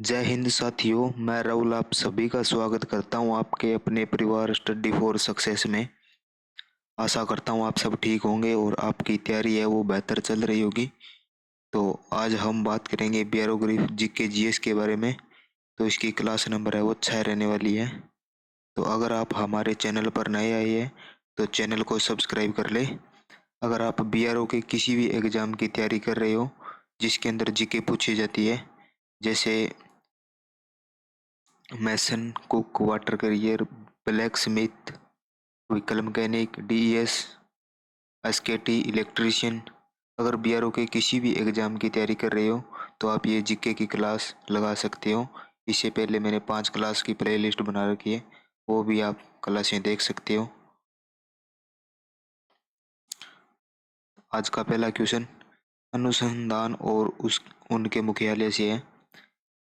जय हिंद साथियों, मैं राहुल आप सभी का स्वागत करता हूं आपके अपने परिवार स्टडी फॉर सक्सेस में। आशा करता हूं आप सब ठीक होंगे और आपकी तैयारी है वो बेहतर चल रही होगी। तो आज हम बात करेंगे बियरोग्राफी जीके जीएस के बारे में। तो इसकी क्लास नंबर है वो 6 रहने वाली है। तो अगर आप हमारे चैनल पर नए आए हैं तो चैनल को सब्सक्राइब कर ले। अगर आप बीआरओ के किसी भी एग्जाम की तैयारी कर रहे हो जिसके अंदर जीके पूछी जाती है, जैसे mason, cook, water carrier, blacksmith, vehicle mechanic, DES, SKT, electrician, अगर बीआरओ के किसी भी एग्जाम की तैयारी कर रहे हो तो आप ये जीके की क्लास लगा सकते हो। इससे पहले मैंने 5 क्लास की प्लेलिस्ट बना रखी है, वो भी आप क्लासें देख सकते हो। आज का पहला क्वेश्चन अनुसंधान और उनके मुख्यालय से है।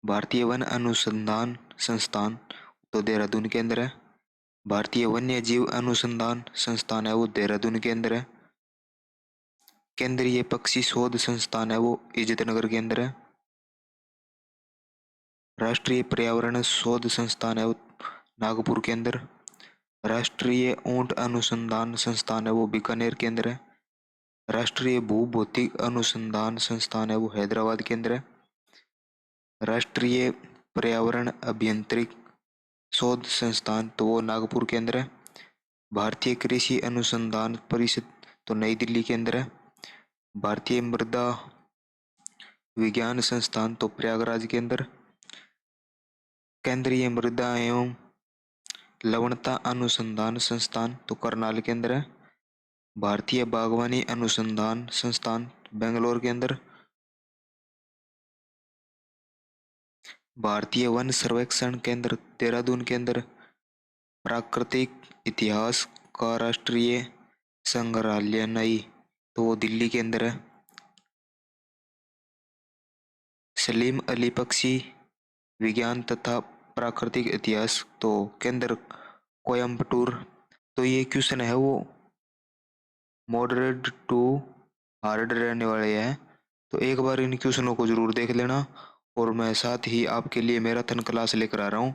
भारतीय वन अनुसंधान संस्थान तो देहरादून के अंदर है। भारतीय वन्य जीव अनुसंधान संस्थान है वो देहरादून के अंदर है। केंद्रीय पक्षी शोध संस्थान है वो इज्जतनगर के अंदर है। राष्ट्रीय पर्यावरण शोध संस्थान है वो नागपुर के अंदर। राष्ट्रीय ऊंट अनुसंधान संस्थान है वो बीकानेर के अंदर है। राष्ट्रीय भूभौतिक अनुसंधान संस्थान है वो हैदराबाद के अंदर है। राष्ट्रीय पर्यावरण अभियांत्रिक शोध संस्थान तो वो नागपुर के अंदर है। भारतीय कृषि अनुसंधान परिषद तो नई दिल्ली के अंदर है। भारतीय मृदा विज्ञान संस्थान तो प्रयागराज के अंदर। केंद्रीय मृदा एवं लवणता अनुसंधान संस्थान तो करनाल के अंदर है। भारतीय बागवानी अनुसंधान संस्थान बेंगलोर के अंदर। भारतीय वन सर्वेक्षण केंद्र देहरादून के अंदर। प्राकृतिक इतिहास का राष्ट्रीय संग्रहालय नई तो वो दिल्ली के अंदर है। सलीम अली पक्षी विज्ञान तथा प्राकृतिक इतिहास तो केंद्र कोयम्बटूर। तो ये क्वेश्चन है वो मॉडरेट टू हार्ड रहने वाले हैं, तो एक बार इन क्वेश्चनों को जरूर देख लेना। और मैं साथ ही आपके लिए मैराथन क्लास लेकर आ रहा हूँ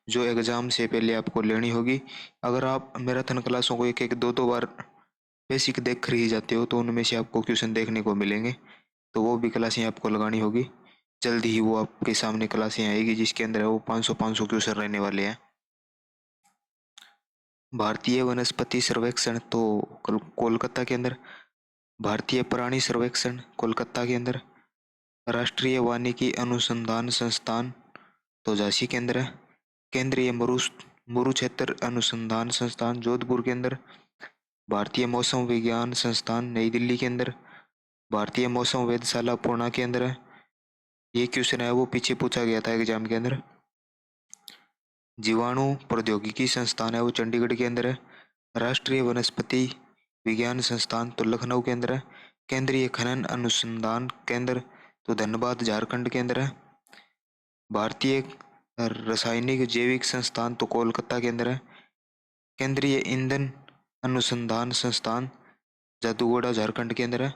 जो एग्जाम से पहले आपको लेनी होगी। अगर आप मैराथन क्लासों को एक एक दो दो बार बेसिक देख कर ही जाते हो तो उनमें से आपको क्वेश्चन देखने को मिलेंगे, तो वो भी क्लासें आपको लगानी होगी। जल्दी ही वो आपके सामने क्लासें आएगी जिसके अंदर वो 500 क्वेश्चन रहने वाले हैं। भारतीय वनस्पति सर्वेक्षण तो कोलकाता के अंदर। भारतीय प्राणी सर्वेक्षण कोलकाता के अंदर। राष्ट्रीय वानिकी अनुसंधान संस्थान तो झांसी के अंदर है। केंद्रीय मरुक्षेत्र अनुसंधान संस्थान जोधपुर के अंदर। भारतीय मौसम विज्ञान संस्थान नई दिल्ली के अंदर। भारतीय मौसम वेधशाला पुणे के अंदर है। ये क्वेश्चन है वो पीछे पूछा गया था एग्जाम के अंदर। जीवाणु प्रौद्योगिकी संस्थान है वो चंडीगढ़ के अंदर है। राष्ट्रीय वनस्पति विज्ञान संस्थान तो लखनऊ के अंदर है। केंद्रीय खनन अनुसंधान केंद्र तो धनबाद झारखंड के अंदर है। भारतीय रासायनिक जैविक संस्थान तो कोलकाता के अंदर है। केंद्रीय ईंधन अनुसंधान संस्थान जादूगोड़ा झारखंड के अंदर है।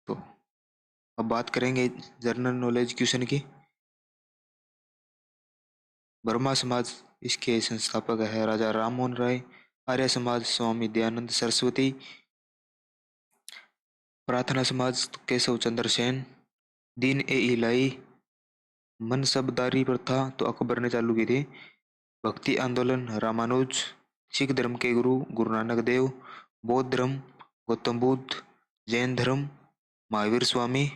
तो अब बात करेंगे जनरल नॉलेज क्वेश्चन की। ब्रह्मा समाज इसके संस्थापक है राजा राम मोहन राय। आर्य समाज स्वामी दयानंद सरस्वती। प्रार्थना समाज केशव चंद्र सेन। दीन ए इलाही मनसबदारी प्रथा तो अकबर ने चालू की थी। भक्ति आंदोलन रामानुज। सिख धर्म के गुरु गुरु नानक देव। बौद्ध धर्म गौतम बुद्ध। जैन धर्म महावीर स्वामी।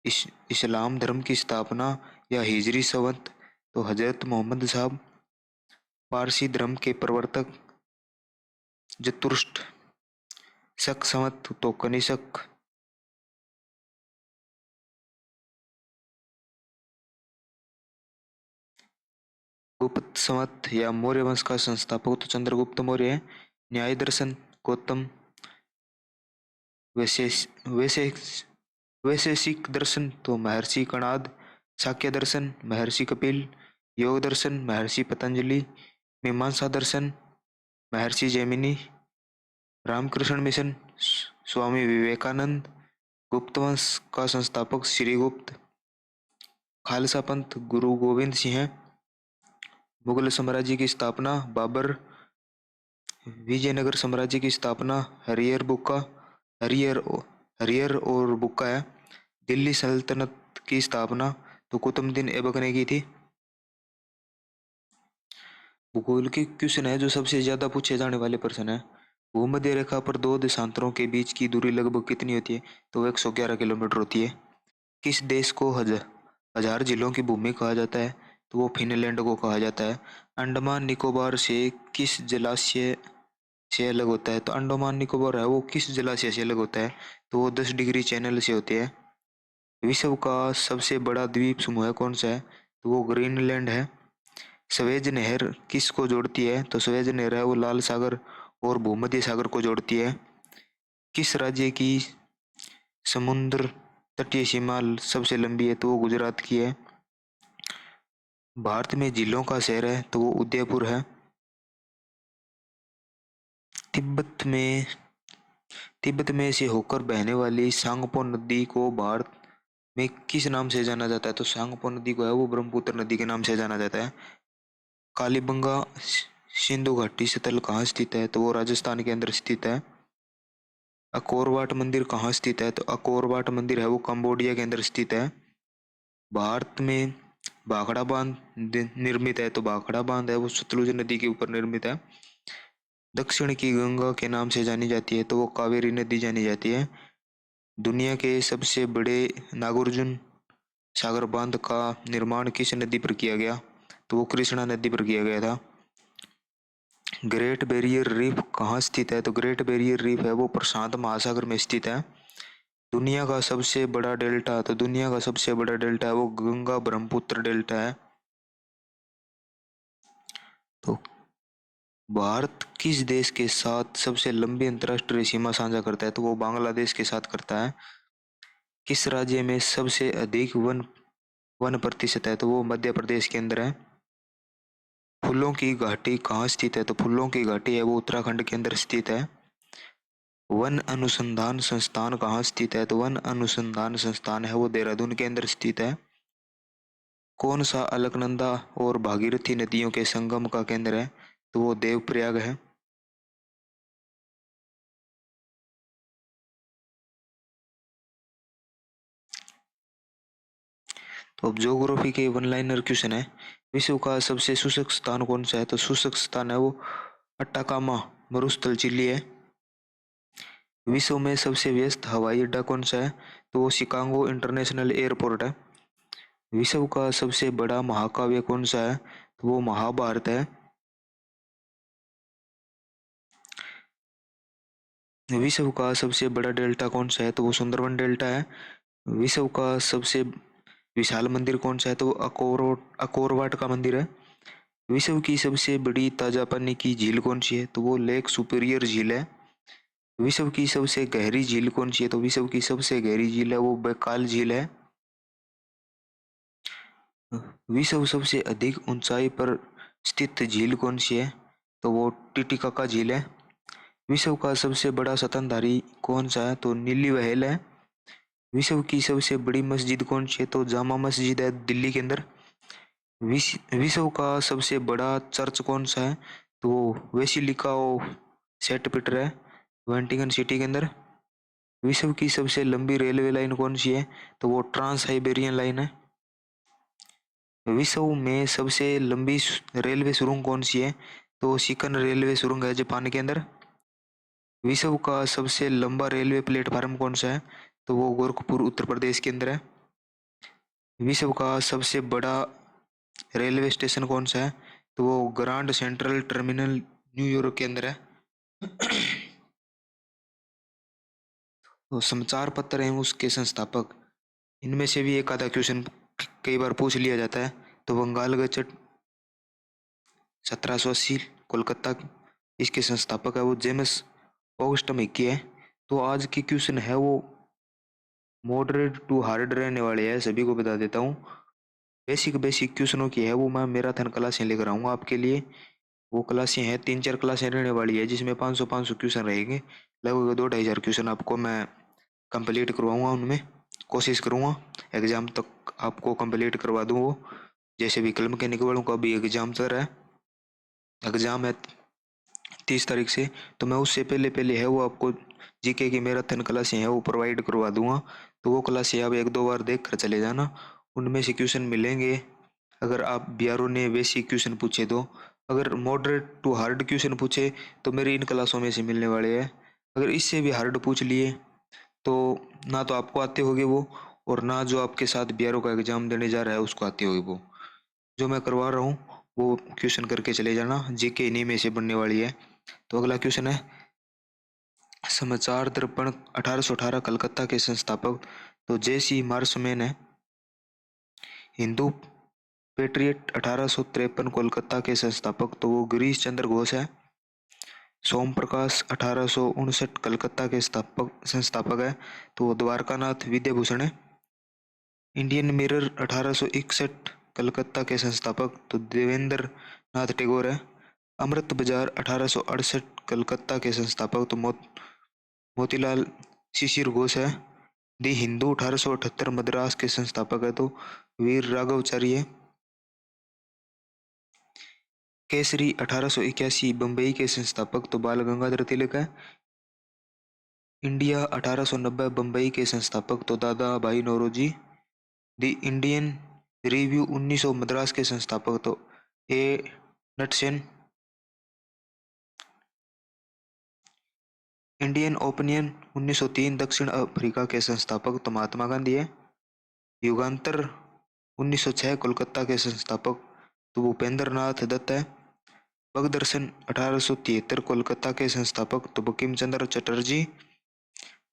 इस्लाम धर्म की स्थापना या हिजरी संवत तो हजरत मोहम्मद साहब। पारसी धर्म के प्रवर्तक जतुरुष्ट। शक संवत तो कनिष्क। गुप्त संवत या मौर्य वंश का संस्थापक तो चंद्रगुप्त मौर्य है। न्याय दर्शन गौतम। वैशेष वैशेष वैशेषिक दर्शन तो महर्षि कणाद। शाक्य दर्शन महर्षि कपिल। योग दर्शन महर्षि पतंजलि। मीमांसा दर्शन महर्षि जैमिनी। रामकृष्ण मिशन स्वामी विवेकानंद। गुप्त वंश का संस्थापक श्रीगुप्त। खालसा पंथ गुरु गोविंद सिंह। मुगल साम्राज्य की स्थापना बाबर। विजयनगर साम्राज्य की स्थापना हरिहर बुक्का। हरिहर हरिहर और बुक्का है। दिल्ली सल्तनत की स्थापना तो कुतुबुद्दीन ऐबक ने की थी। भूगोल के क्वेश्चन है जो सबसे ज्यादा पूछे जाने वाले प्रश्न है। भूमध्य रेखा पर दो देशांतरों के बीच की दूरी लगभग कितनी होती है? तो 111 किलोमीटर होती है। किस देश को हजार जिलों की भूमि कहा जाता है? तो वो फिनलैंड को कहा जाता है। अंडमान निकोबार से किस जलाशय से अलग होता है? तो अंडमान निकोबार है वो किस जलाशय से अलग होता है? तो वो 10 डिग्री चैनल से होते हैं। विश्व का सबसे बड़ा द्वीप समूह कौन सा है? तो वो ग्रीनलैंड है। स्वेज नहर किसको जोड़ती है? तो स्वेज नहर है वो लाल सागर और भूमध्य सागर को जोड़ती है। किस राज्य की समुद्र तटीय सीमा सबसे लंबी है? तो वो गुजरात की है। भारत में झीलों का शहर है तो वो उदयपुर है। तिब्बत में तिब्बत में से होकर बहने वाली सांगपो नदी को भारत में किस नाम से जाना जाता है? तो सांगपो नदी को है वो ब्रह्मपुत्र नदी के नाम से जाना जाता है। कालीबंगा सिंधु घाटी से तल कहाँ स्थित है? तो वो राजस्थान के अंदर स्थित है। अकोरवाट मंदिर कहाँ स्थित है? तो अकोरवाट मंदिर है वो कंबोडिया के अंदर स्थित है। भारत में भाखड़ा बांध निर्मित है तो भाखड़ा बांध है वो सतलुज नदी के ऊपर निर्मित है। दक्षिण की गंगा के नाम से जानी जाती है तो वो कावेरी नदी जानी जाती है। दुनिया के सबसे बड़े नागार्जुन सागर बांध का निर्माण किस नदी पर किया गया? तो वो कृष्णा नदी पर किया गया था। ग्रेट बैरियर रीफ कहाँ स्थित है? तो ग्रेट बैरियर रीफ है वो प्रशांत महासागर में स्थित है। दुनिया का सबसे बड़ा डेल्टा तो दुनिया का सबसे बड़ा डेल्टा है वो गंगा ब्रह्मपुत्र डेल्टा है। तो भारत किस देश के साथ सबसे लंबी अंतरराष्ट्रीय सीमा साझा करता है? तो वो बांग्लादेश के साथ करता है। किस राज्य में सबसे अधिक वन वन प्रतिशत है? तो वो मध्य प्रदेश के अंदर है। फूलों की घाटी कहाँ स्थित है? तो फूलों की घाटी है वो उत्तराखंड के अंदर स्थित है। वन अनुसंधान संस्थान कहाँ स्थित है? तो वन अनुसंधान संस्थान है वो देहरादून के अंदर स्थित है। कौन सा अलकनंदा और भागीरथी नदियों के संगम का केंद्र है? तो वो देवप्रयाग है। तो अब ज्योग्राफी के वन लाइनर क्वेश्चन है। विश्व का सबसे शुष्क स्थान कौन सा है? तो शुष्क स्थान है वो अट्टाकामा मरुस्थल चिली है। विश्व में सबसे व्यस्त हवाई अड्डा कौन सा है? तो वो शिकागो इंटरनेशनल एयरपोर्ट है। विश्व का सबसे बड़ा महाकाव्य कौन सा है? तो वो महाभारत है। विश्व का सबसे बड़ा डेल्टा कौन सा है? तो वो सुंदरबन डेल्टा है। विश्व का सबसे विशाल मंदिर कौन सा है? तो वो अकोरवाट का मंदिर है। विश्व की सबसे बड़ी ताजा पानी की झील कौन सी है? तो वो लेक सुपीरियर झील है। विश्व की सबसे गहरी झील कौन सी है? तो विश्व की सबसे गहरी झील है वो बैकाल झील है। विश्व सबसे अधिक ऊंचाई पर स्थित झील कौन सी है? तो वो टिटिकाका झील है। विश्व का सबसे बड़ा स्तनधारी कौन सा है? तो नीली व्हेल है। विश्व की सबसे बड़ी मस्जिद कौन सी है? तो जामा मस्जिद है दिल्ली के अंदर। विश्व का सबसे बड़ा चर्च कौन सा है? तो वो वेसिलिका ऑफ सेंट पीटर है वेटिकन सिटी के अंदर। विश्व की सबसे लंबी रेलवे लाइन कौन सी है? तो वो ट्रांस साइबेरियन लाइन है। विश्व में सबसे लंबी रेलवे सुरंग कौन सी है? तो सिकन रेलवे सुरंग है जापान के अंदर। विश्व का सबसे लंबा रेलवे प्लेटफार्म कौन सा है? तो वो गोरखपुर उत्तर प्रदेश के अंदर है। विश्व का सबसे बड़ा रेलवे स्टेशन कौन सा है? तो वो ग्रांड सेंट्रल टर्मिनल न्यूयॉर्क के अंदर है। तो समाचार पत्र एवं उसके संस्थापक, इनमें से भी एक आधा क्वेश्चन कई बार पूछ लिया जाता है। तो बंगाल गजट 1780 कोलकाता, इसके संस्थापक है वो जेम्स ऑगस्टम हिक्की है। तो आज की क्वेश्चन है वो मॉडरेट टू हार्ड रहने वाले हैं, सभी को बता देता हूँ। बेसिक बेसिक क्वेश्चनों की है वो मैं मैराथन क्लासें लेकर आऊँगा आपके लिए। वो क्लासें हैं 3-4 क्लासें रहने वाली है जिसमें 500 500 क्वेश्चन रहेंगे। लगभग 2-2,500 क्वेश्चन आपको मैं कंप्लीट करवाऊंगा, उनमें कोशिश करूंगा एग्जाम तक आपको कंप्लीट करवा दूं वो। जैसे व्हीकल मैकेनिक वालों का भी एग्जाम चल रहा है, एग्जाम है 30 तारीख से, तो मैं उससे पहले पहले है वो आपको जीके की मैराथन क्लासें है वो प्रोवाइड करवा दूंगा। तो वो क्लासें आप एक दो बार देख कर चले जाना, उनमें से क्वेश्चन मिलेंगे। अगर आप बीआरओ ने बेसिक क्वेश्चन पूछे तो, अगर मॉडरेट टू हार्ड क्वेश्चन पूछे तो मेरी इन क्लासों में से मिलने वाले हैं। अगर इससे भी हार्ड पूछ लिए तो ना तो आपको आते होंगे वो, और ना जो आपके साथ बीआरओ का एग्जाम देने जा रहा है उसको आती होगी वो। जो मैं करवा रहा हूँ वो क्वेश्चन करके चले जाना, जीके इन्हीं में से बनने वाली है। तो अगला क्वेश्चन है, समाचार दर्पण 1818 कलकत्ता के संस्थापक तो जे.सी. मार्शमैन है। हिंदू पेट्रियट 1853 कोलकाता के संस्थापक तो वो गिरीश चंद्र घोष है। सोम प्रकाश 1859 कलकत्ता के संस्थापक है, तो वो द्वारकानाथ विद्याभूषण है। इंडियन मिरर 1861 कलकत्ता के संस्थापक तो देवेंद्र नाथ टैगोर है। अमृत बाजार 1868 कलकत्ता के संस्थापक तो मोतीलाल शिशिर घोष है। दी हिंदू 1878 मद्रास के संस्थापक है तो वीर राघवचारी है। केसरी 1881 बम्बई के संस्थापक तो बाल गंगाधर तिलक है। इंडिया 1890 बम्बई के संस्थापक तो Dadabhai Naoroji. The Indian Review 1900 Madras के संस्थापक तो ए नटसेन। इंडियन ओपिनियन 1903 दक्षिण अफ्रीका के संस्थापक तो महात्मा गांधी है। युगांतर 1906 कोलकाता के संस्थापक तो भूपेंद्र नाथ दत्त है। पगदर्शन 1873 कोलकाता के संस्थापक तो बंकिम चंद्र चटर्जी।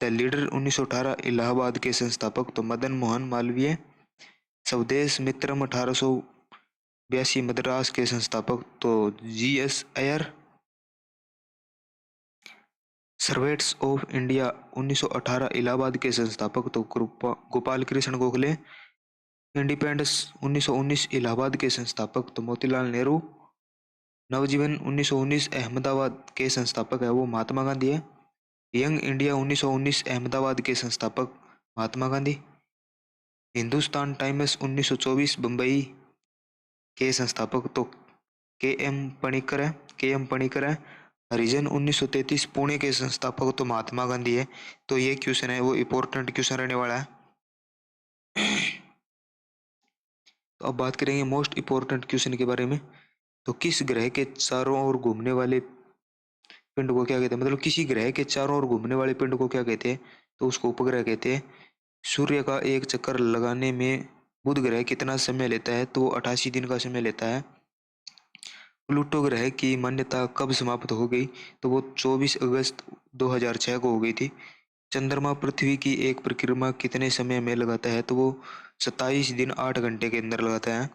द लीडर 1918 इलाहाबाद के संस्थापक तो मदन मोहन मालवीय। स्वदेश मित्रम 1882 मद्रास के संस्थापक तो GS. Iyer. Servants of India 1918 Allahabad के संस्थापक तो गोपाल कृष्ण गोखले। इंडिपेंडेंस 1919 इलाहाबाद के संस्थापक तो मोतीलाल नेहरू। नवजीवन 1919 अहमदाबाद के संस्थापक है वो महात्मा गांधी है। यंग इंडिया 1919 अहमदाबाद के संस्थापक महात्मा गांधी। हिंदुस्तान टाइम्स 1924 बम्बई के संस्थापक तो के एम पणिकर है। हरिजन 1933 पुणे के संस्थापक तो महात्मा गांधी है। तो ये क्वेश्चन है वो इम्पोर्टेंट क्वेश्चन रहने वाला है। तो अब बात करेंगे मोस्ट इम्पोर्टेंट क्वेश्चन के बारे में। तो किस ग्रह के चारों ओर घूमने वाले पिंड को क्या कहते हैं, मतलब किसी ग्रह के चारों ओर घूमने वाले पिंड को क्या कहते हैं, तो उसको उपग्रह कहते हैं। सूर्य का एक चक्कर लगाने में बुध ग्रह कितना समय लेता है, तो वो 88 दिन का समय लेता है। प्लूटो ग्रह की मान्यता कब समाप्त हो गई, तो वो 24 अगस्त 2006 को हो गई थी। चंद्रमा पृथ्वी की एक परिक्रमा कितने समय में लगाता है, तो वो 27 दिन 8 घंटे के अंदर लगाता है।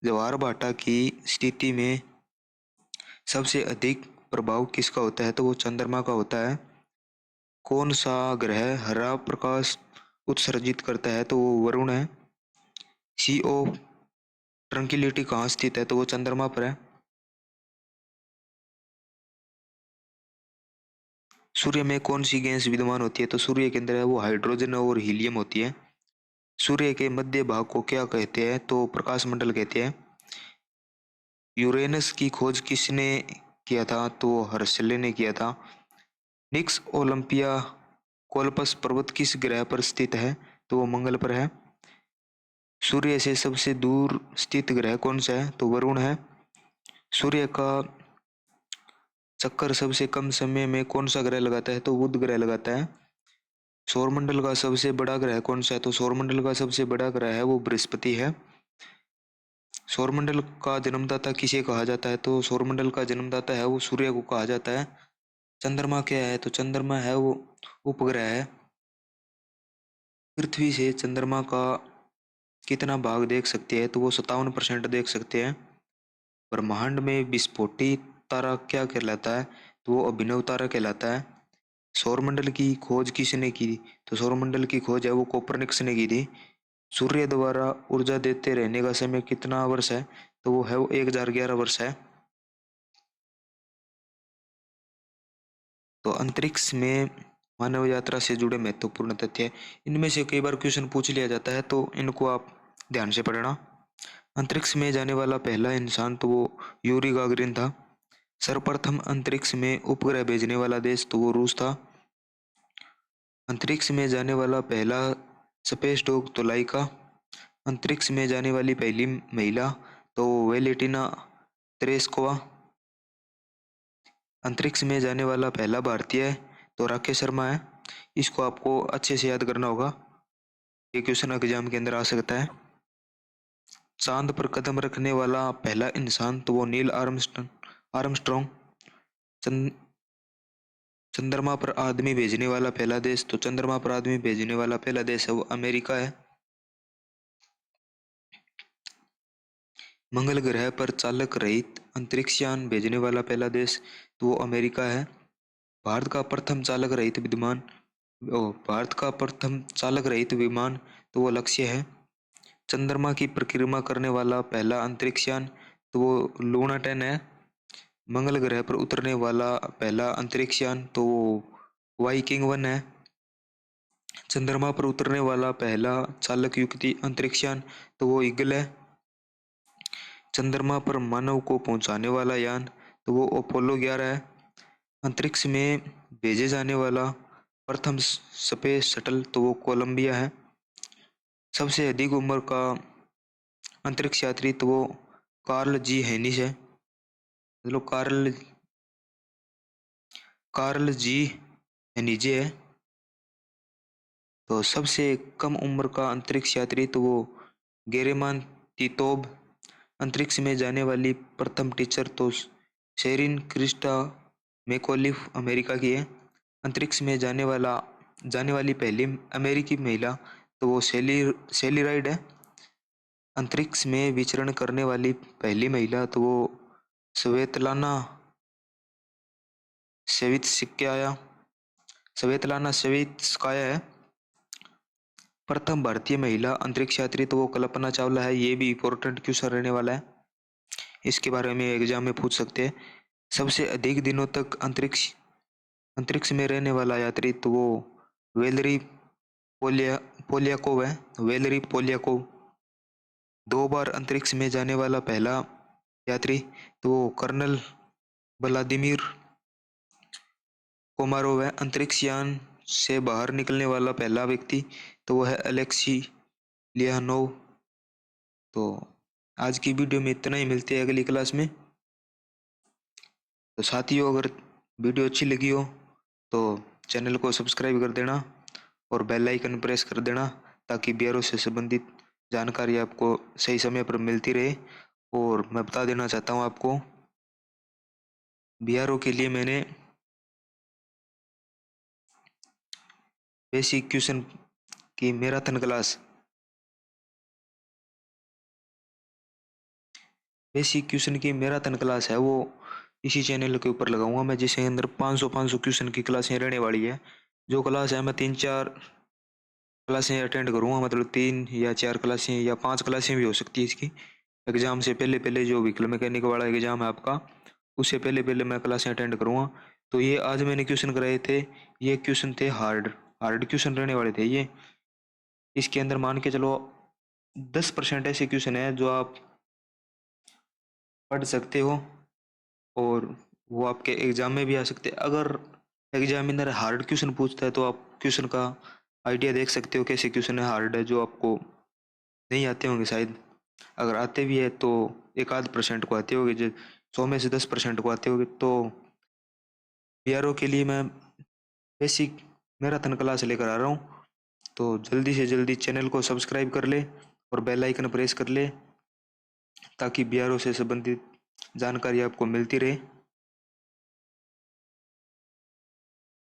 ज्वार भाटा की स्थिति में सबसे अधिक प्रभाव किसका होता है, तो वो चंद्रमा का होता है। कौन सा ग्रह हरा प्रकाश उत्सर्जित करता है, तो वो वरुण है। सी ओ ट्रंकिलिटी कहाँ स्थित है, तो वो चंद्रमा पर है। सूर्य में कौन सी गैस विद्यमान होती है, तो सूर्य के अंदर है वो हाइड्रोजन और हीलियम होती है। सूर्य के मध्य भाग को क्या कहते हैं, तो प्रकाश मंडल कहते हैं। यूरेनस की खोज किसने किया था, तो हर्षले ने किया था। निक्स ओलंपिया कोलपस पर्वत किस ग्रह पर स्थित है, तो वो मंगल पर है। सूर्य से सबसे दूर स्थित ग्रह कौन सा है, तो वरुण है। सूर्य का चक्कर सबसे कम समय में कौन सा ग्रह लगाता है, तो बुध ग्रह लगाता है। सौरमंडल का सबसे बड़ा ग्रह कौन सा है, तो सौरमंडल का सबसे बड़ा ग्रह है वो बृहस्पति है। सौरमंडल का जन्मदाता किसे कहा जाता है, तो सौरमंडल का जन्मदाता है वो सूर्य को कहा जाता है। चंद्रमा क्या है, तो चंद्रमा है वो उपग्रह है। पृथ्वी से चंद्रमा का कितना भाग देख सकते हैं, तो वो 57% देख सकते हैं। ब्रह्मांड में विस्फोटी तारा क्या कहलाता है, तो वो अभिनव तारा कहलाता है। सौरमंडल की खोज किसने की, तो सौरमंडल की खोज है वो कोपरनिकस ने की थी। सूर्य द्वारा ऊर्जा देते रहने का समय कितना वर्ष है, तो वो है वो 1011 वर्ष है। तो अंतरिक्ष में मानव यात्रा से जुड़े महत्वपूर्ण तथ्य। इनमें से कई बार क्वेश्चन पूछ लिया जाता है, तो इनको आप ध्यान से पढ़ना। अंतरिक्ष में जाने वाला पहला इंसान तो वो यूरी गागरिन था। सर्वप्रथम अंतरिक्ष में उपग्रह भेजने वाला देश तो वो रूस था। अंतरिक्ष में जाने वाला पहला स्पेस डॉग तो लाइका। अंतरिक्ष में जाने वाली पहली महिला तो वेलेटिना तेरेस्कोवा। अंतरिक्ष में जाने वाला पहला भारतीय तो राकेश शर्मा है। इसको आपको अच्छे से याद करना होगा, ये क्वेश्चन एग्जाम के अंदर आ सकता है। चांद पर कदम रखने वाला पहला इंसान तो वो नील आर्मस्ट्रॉन्ग। चंद्रमा पर आदमी भेजने वाला पहला देश तो चंद्रमा पर आदमी भेजने वाला पहला देश है वो अमेरिका है। मंगल ग्रह पर चालक रहित अंतरिक्षयान भेजने वाला पहला देश तो वो अमेरिका है। भारत का प्रथम चालक रहित विमान भारत का प्रथम चालक रहित विमान तो वो लक्ष्य है। चंद्रमा की परिक्रमा करने वाला पहला अंतरिक्षयान तो वो लूना 10 है। मंगल ग्रह पर उतरने वाला पहला अंतरिक्षयान तो वो वाइकिंग 1 है। चंद्रमा पर उतरने वाला पहला चालक युक्त अंतरिक्षयान तो वो ईगल है। चंद्रमा पर मानव को पहुंचाने वाला यान तो वो अपोलो 11 है। अंतरिक्ष में भेजे जाने वाला प्रथम स्पेस शटल तो वो कोलंबिया है। सबसे अधिक उम्र का अंतरिक्ष यात्री तो वो कार्ल जी हेनिस है। मतलब कार्ल जी हेनिजे है। तो सबसे कम उम्र का अंतरिक्ष यात्री तो वो गेरेमान तितोव। अंतरिक्ष में जाने वाली प्रथम टीचर तो शेरिन क्रिस्टा मैकॉलिफ अमेरिका की है। अंतरिक्ष में जाने वाली पहली अमेरिकी महिला तो वो सेली राइड है। अंतरिक्ष में विचरण करने वाली पहली महिला तो वो स्वेतलाना स्वेतलाना सेवित्स्काया है। प्रथम भारतीय महिला अंतरिक्ष यात्री तो वो कल्पना चावला है। ये भी इम्पोर्टेंट क्वेश्चन रहने वाला है, इसके बारे में एग्जाम में पूछ सकते हैं। सबसे अधिक दिनों तक अंतरिक्ष में रहने वाला यात्री तो वो वेलरी पोलियाकोव है। वेलरी पोलियाकोव। 2 बार अंतरिक्ष में जाने वाला पहला यात्री तो वो कर्नल व्लादिमीर कोमारोव है। अंतरिक्ष यान से बाहर निकलने वाला पहला व्यक्ति तो वो है अलेक्सी लियानोव। तो आज की वीडियो में इतना ही, मिलते हैं अगली क्लास में। तो साथियों, अगर वीडियो अच्छी लगी हो तो चैनल को सब्सक्राइब कर देना और बेल आइकन प्रेस कर देना, ताकि बीआरओ से संबंधित जानकारी आपको सही समय पर मिलती रहे। और मैं बता देना चाहता हूँ आपको, बीआरओ के लिए मैंने बेसिक क्वेश्चन की मैराथन क्लास है, वो इसी चैनल के ऊपर लगाऊंगा मैं, जिसके अंदर 500 क्वेश्चन की क्लासें रहने वाली है। जो क्लास है मैं 3-4 क्लासें अटेंड करूंगा, मतलब 3 या 4 क्लासें या 5 क्लासें भी हो सकती है इसकी। एग्जाम से पहले पहले जो व्हीकल मैकेनिक वाला एग्जाम है आपका, उससे पहले पहले मैं क्लासें अटेंड करूंगा। तो ये आज मैंने क्वेश्चन कराए थे, ये क्वेश्चन थे हार्ड क्वेश्चन रहने वाले थे ये। इसके अंदर मान के चलो 10% ऐसे क्वेश्चन है जो आप पढ़ सकते हो और वो आपके एग्जाम में भी आ सकते हैं। अगर एग्जामिनर हार्ड क्वेश्चन पूछता है तो आप क्वेश्चन का आइडिया देख सकते हो कैसे क्वेश्चन है हार्ड है, जो आपको नहीं आते होंगे शायद। अगर आते भी है तो 1-8% को आते होंगे, जो 100 में से 10% को आते होंगे। तो बीआरओ के लिए मैं बेसिक मैराथन क्लास लेकर आ रहा हूँ। तो जल्दी से जल्दी चैनल को सब्सक्राइब कर ले और बेल आइकन प्रेस कर ले, ताकि बीआरओ से संबंधित जानकारी आपको मिलती रहे।